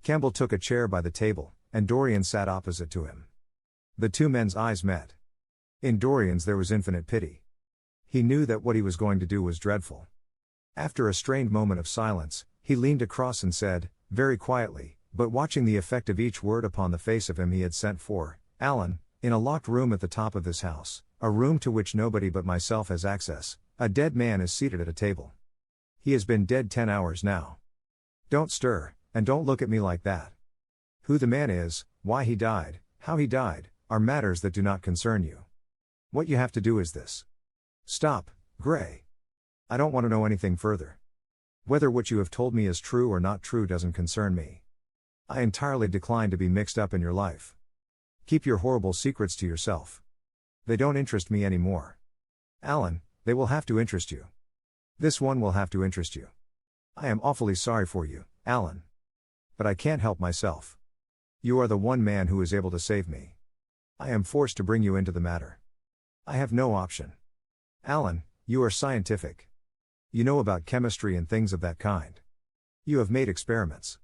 Campbell took a chair by the table, and Dorian sat opposite to him. The two men's eyes met. In Dorian's there was infinite pity. He knew that what he was going to do was dreadful. After a strained moment of silence, he leaned across and said, very quietly, but watching the effect of each word upon the face of him he had sent for, Alan, in a locked room at the top of this house, a room to which nobody but myself has access, a dead man is seated at a table. He has been dead 10 hours now. Don't stir, and don't look at me like that. Who the man is, why he died, how he died, are matters that do not concern you. What you have to do is this. Stop, Gray. I don't want to know anything further. Whether what you have told me is true or not true doesn't concern me. I entirely decline to be mixed up in your life. Keep your horrible secrets to yourself. They don't interest me anymore. Alan, they will have to interest you. This one will have to interest you. I am awfully sorry for you, Alan. But I can't help myself. You are the one man who is able to save me. I am forced to bring you into the matter. I have no option. Alan, you are scientific. You know about chemistry and things of that kind. You have made experiments.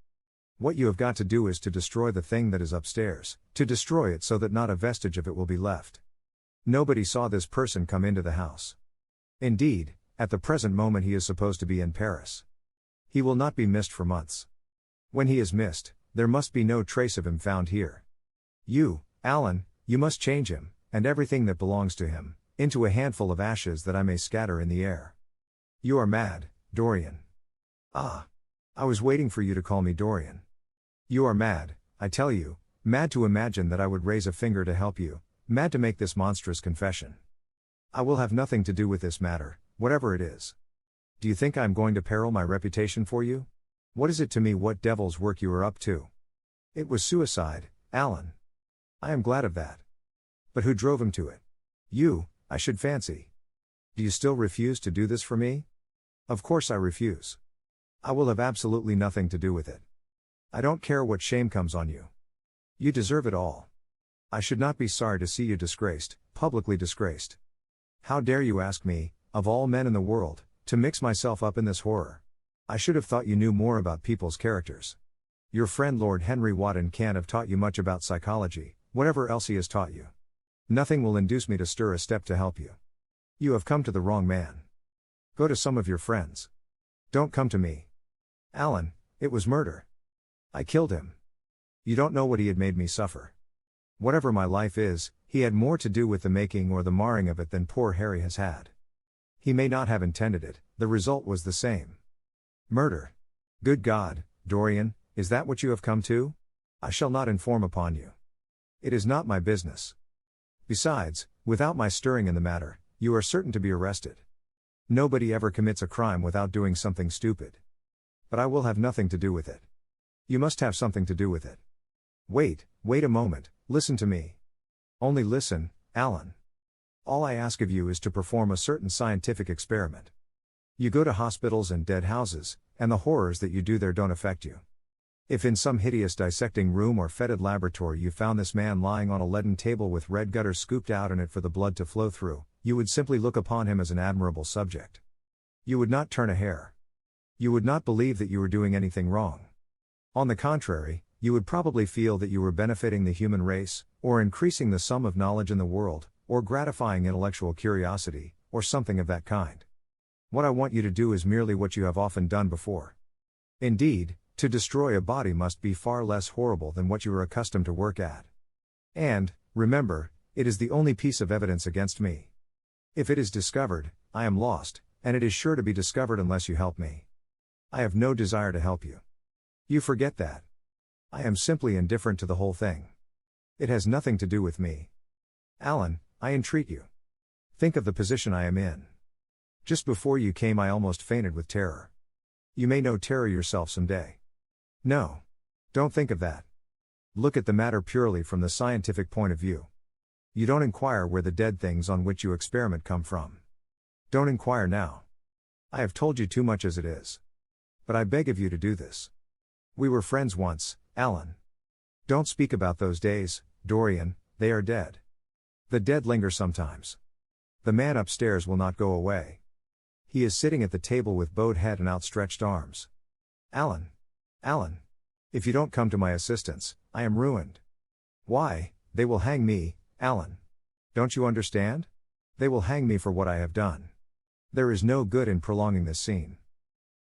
What you have got to do is to destroy the thing that is upstairs, to destroy it so that not a vestige of it will be left. Nobody saw this person come into the house. Indeed, at the present moment he is supposed to be in Paris. He will not be missed for months. When he is missed, there must be no trace of him found here. You, Alan, you must change him, and everything that belongs to him, into a handful of ashes that I may scatter in the air. You are mad, Dorian. Ah. I was waiting for you to call me Dorian. You are mad, I tell you, mad to imagine that I would raise a finger to help you, mad to make this monstrous confession. I will have nothing to do with this matter, whatever it is. Do you think I am going to peril my reputation for you? What is it to me what devil's work you are up to? It was suicide, Alan. I am glad of that. But who drove him to it? You, I should fancy. Do you still refuse to do this for me? Of course I refuse. I will have absolutely nothing to do with it. I don't care what shame comes on you. You deserve it all. I should not be sorry to see you disgraced, publicly disgraced. How dare you ask me, of all men in the world, to mix myself up in this horror? I should have thought you knew more about people's characters. Your friend Lord Henry Wotton can't have taught you much about psychology, whatever else he has taught you. Nothing will induce me to stir a step to help you. You have come to the wrong man. Go to some of your friends. Don't come to me. Alan, it was murder. I killed him. You don't know what he had made me suffer. Whatever my life is, he had more to do with the making or the marring of it than poor Harry has had. He may not have intended it, the result was the same. Murder. Good God, Dorian, is that what you have come to? I shall not inform upon you. It is not my business. Besides, without my stirring in the matter, you are certain to be arrested. Nobody ever commits a crime without doing something stupid. But I will have nothing to do with it. You must have something to do with it. Wait a moment, listen to me. Only listen, Alan. All I ask of you is to perform a certain scientific experiment. You go to hospitals and dead houses, and the horrors that you do there don't affect you. If in some hideous dissecting room or fetid laboratory you found this man lying on a leaden table with red gutter scooped out in it for the blood to flow through, you would simply look upon him as an admirable subject. You would not turn a hair. You would not believe that you were doing anything wrong. On the contrary, you would probably feel that you were benefiting the human race, or increasing the sum of knowledge in the world, or gratifying intellectual curiosity, or something of that kind. What I want you to do is merely what you have often done before. Indeed, to destroy a body must be far less horrible than what you are accustomed to work at. And, remember, it is the only piece of evidence against me. If it is discovered, I am lost, and it is sure to be discovered unless you help me. I have no desire to help you. You forget that. I am simply indifferent to the whole thing. It has nothing to do with me. Alan, I entreat you. Think of the position I am in. Just before you came I almost fainted with terror. You may know terror yourself some day. No. Don't think of that. Look at the matter purely from the scientific point of view. You don't inquire where the dead things on which you experiment come from. Don't inquire now. I have told you too much as it is. But I beg of you to do this. We were friends once, Alan. Don't speak about those days, Dorian, they are dead. The dead linger sometimes. The man upstairs will not go away. He is sitting at the table with bowed head and outstretched arms. Alan. Alan. If you don't come to my assistance, I am ruined. Why, they will hang me, Alan. Don't you understand? They will hang me for what I have done. There is no good in prolonging this scene.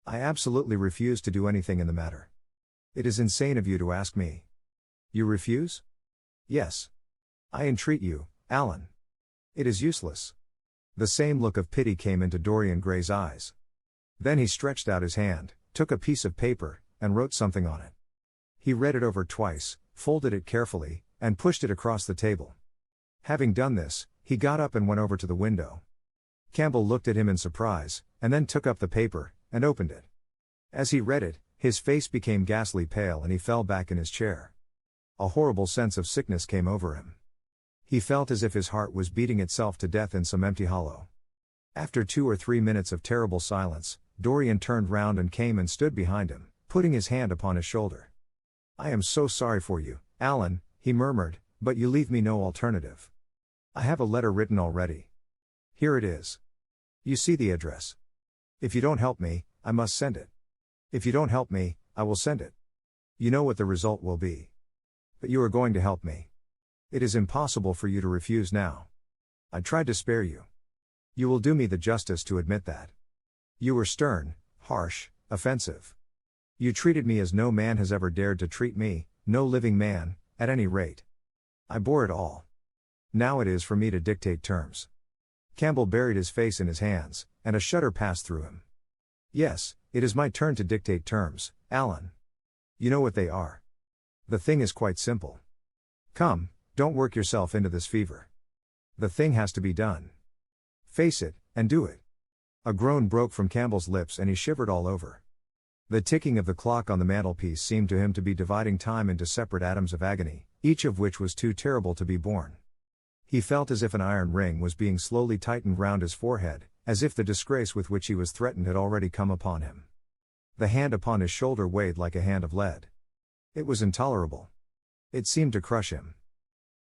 I absolutely refuse to do anything in the matter. It is insane of you to ask me. You refuse? Yes. I entreat you, Alan. It is useless. The same look of pity came into Dorian Gray's eyes. Then he stretched out his hand, took a piece of paper, and wrote something on it. He read it over twice, folded it carefully, and pushed it across the table. Having done this, he got up and went over to the window. Campbell looked at him in surprise, and then took up the paper, and opened it. As he read it, his face became ghastly pale and he fell back in his chair. A horrible sense of sickness came over him. He felt as if his heart was beating itself to death in some empty hollow. After 2 or 3 minutes of terrible silence, Dorian turned round and came and stood behind him, putting his hand upon his shoulder. I am so sorry for you, Alan, he murmured, but you leave me no alternative. I have a letter written already. Here it is. You see the address. If you don't help me, I must send it. If you don't help me, I will send it. You know what the result will be. But you are going to help me. It is impossible for you to refuse now. I tried to spare you. You will do me the justice to admit that. You were stern, harsh, offensive. You treated me as no man has ever dared to treat me, no living man, at any rate. I bore it all. Now it is for me to dictate terms. Campbell buried his face in his hands, and a shudder passed through him. Yes, it is my turn to dictate terms, Alan. You know what they are. The thing is quite simple. Come, don't work yourself into this fever. The thing has to be done. Face it, and do it. A groan broke from Campbell's lips and he shivered all over. The ticking of the clock on the mantelpiece seemed to him to be dividing time into separate atoms of agony, each of which was too terrible to be borne. He felt as if an iron ring was being slowly tightened round his forehead, as if the disgrace with which he was threatened had already come upon him. The hand upon his shoulder weighed like a hand of lead. It was intolerable. It seemed to crush him.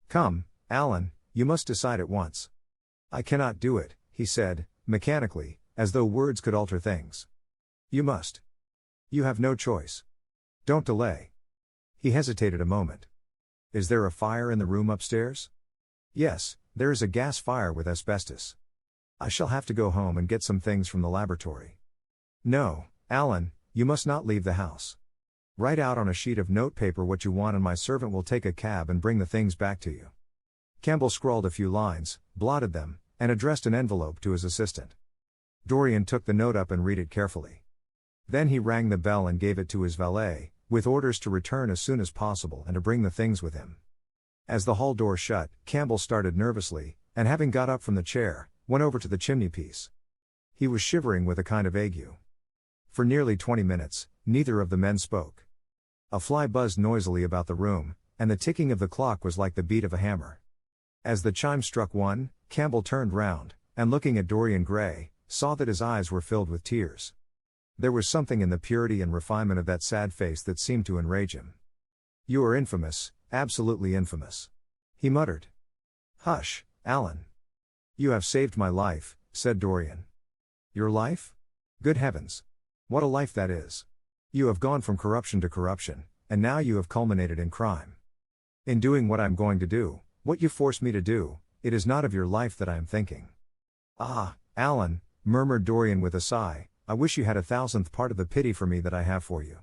Come, Alan, you must decide at once. I cannot do it, he said, mechanically, as though words could alter things. You must. You have no choice. Don't delay. He hesitated a moment. Is there a fire in the room upstairs? Yes, there is a gas fire with asbestos. I shall have to go home and get some things from the laboratory. No, Alan, you must not leave the house. Write out on a sheet of notepaper what you want and my servant will take a cab and bring the things back to you. Campbell scrawled a few lines, blotted them, and addressed an envelope to his assistant. Dorian took the note up and read it carefully. Then he rang the bell and gave it to his valet, with orders to return as soon as possible and to bring the things with him. As the hall door shut, Campbell started nervously, and having got up from the chair, went over to the chimney-piece. He was shivering with a kind of ague. For nearly 20 minutes, neither of the men spoke. A fly buzzed noisily about the room, and the ticking of the clock was like the beat of a hammer. As the chime struck 1, Campbell turned round, and looking at Dorian Gray, saw that his eyes were filled with tears. There was something in the purity and refinement of that sad face that seemed to enrage him. You are infamous, absolutely infamous, he muttered. Hush, Alan. You have saved my life, said Dorian. Your life? Good heavens. What a life that is. You have gone from corruption to corruption, and now you have culminated in crime. In doing what I am going to do, what you force me to do, it is not of your life that I am thinking. Ah, Alan, murmured Dorian with a sigh, I wish you had 1,000th part of the pity for me that I have for you.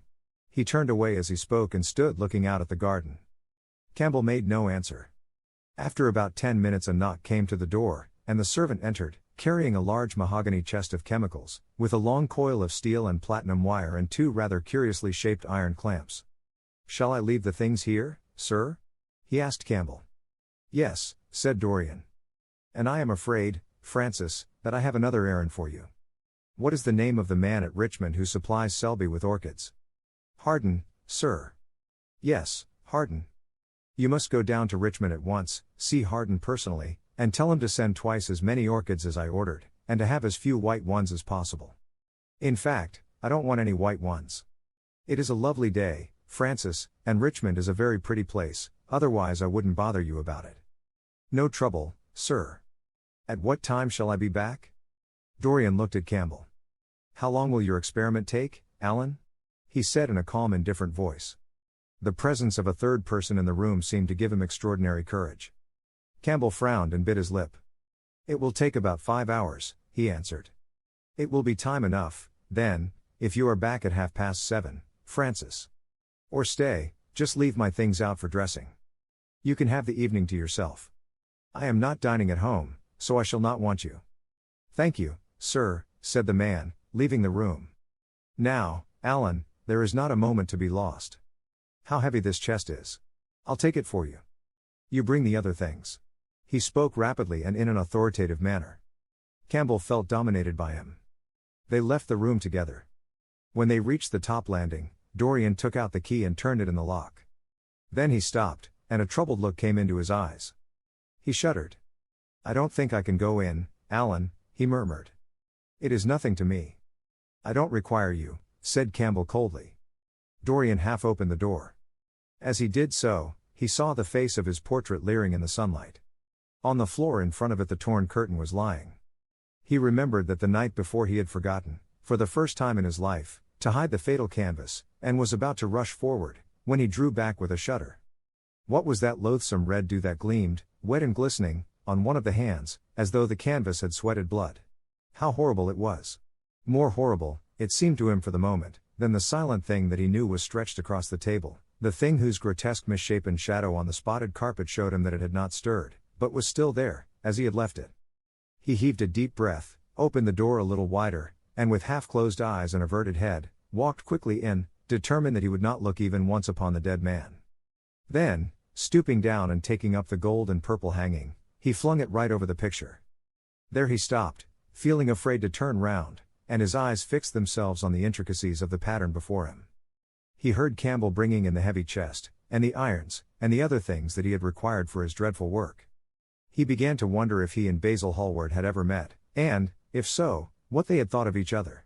He turned away as he spoke and stood looking out at the garden. Campbell made no answer. After about 10 minutes a knock came to the door, and the servant entered, carrying a large mahogany chest of chemicals, with a long coil of steel and platinum wire and 2 rather curiously shaped iron clamps. Shall I leave the things here, sir? He asked Campbell. Yes, said Dorian. And I am afraid, Francis, that I have another errand for you. What is the name of the man at Richmond who supplies Selby with orchids? Harden, sir. Yes, Harden. You must go down to Richmond at once, see Harden personally, and tell him to send twice as many orchids as I ordered, and to have as few white ones as possible. In fact, I don't want any white ones. It is a lovely day, Francis, and Richmond is a very pretty place, otherwise I wouldn't bother you about it. No trouble, sir. At what time shall I be back? Dorian looked at Campbell. How long will your experiment take, Alan? He said in a calm, indifferent voice. The presence of a third person in the room seemed to give him extraordinary courage. Campbell frowned and bit his lip. "It will take about 5 hours," he answered. "It will be time enough, then, if you are back at 7:30, Francis. Or stay, just leave my things out for dressing. You can have the evening to yourself. I am not dining at home, so I shall not want you." "Thank you, sir," said the man, leaving the room. "Now, Alan, there is not a moment to be lost. How heavy this chest is. I'll take it for you. You bring the other things." He spoke rapidly and in an authoritative manner. Campbell felt dominated by him. They left the room together. When they reached the top landing, Dorian took out the key and turned it in the lock. Then he stopped, and a troubled look came into his eyes. He shuddered. "I don't think I can go in, Alan," he murmured. "It is nothing to me." "I don't require you," said Campbell coldly. Dorian half opened the door. As he did so, he saw the face of his portrait leering in the sunlight. On the floor in front of it the torn curtain was lying. He remembered that the night before he had forgotten, for the first time in his life, to hide the fatal canvas, and was about to rush forward, when he drew back with a shudder. What was that loathsome red dew that gleamed, wet and glistening, on one of the hands, as though the canvas had sweated blood? How horrible it was! More horrible, it seemed to him for the moment, than the silent thing that he knew was stretched across the table, the thing whose grotesque misshapen shadow on the spotted carpet showed him that it had not stirred, but was still there, as he had left it. He heaved a deep breath, opened the door a little wider, and with half-closed eyes and averted head, walked quickly in, determined that he would not look even once upon the dead man. Then, stooping down and taking up the gold and purple hanging, he flung it right over the picture. There he stopped, feeling afraid to turn round, and his eyes fixed themselves on the intricacies of the pattern before him. He heard Campbell bringing in the heavy chest, and the irons, and the other things that he had required for his dreadful work. He began to wonder if he and Basil Hallward had ever met, and, if so, what they had thought of each other.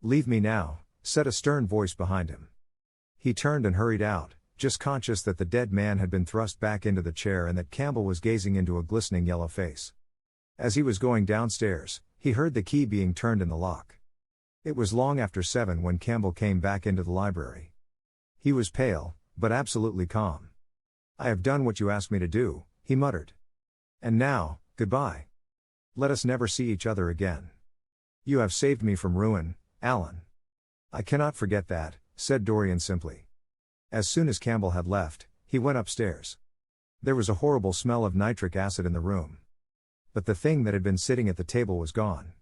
"Leave me now," said a stern voice behind him. He turned and hurried out, just conscious that the dead man had been thrust back into the chair and that Campbell was gazing into a glistening yellow face. As he was going downstairs, he heard the key being turned in the lock. It was long after 7 when Campbell came back into the library. He was pale, but absolutely calm. "I have done what you asked me to do," he muttered. "And now, goodbye. Let us never see each other again. You have saved me from ruin, Alan." "I cannot forget that," said Dorian simply. As soon as Campbell had left, he went upstairs. There was a horrible smell of nitric acid in the room. But the thing that had been sitting at the table was gone.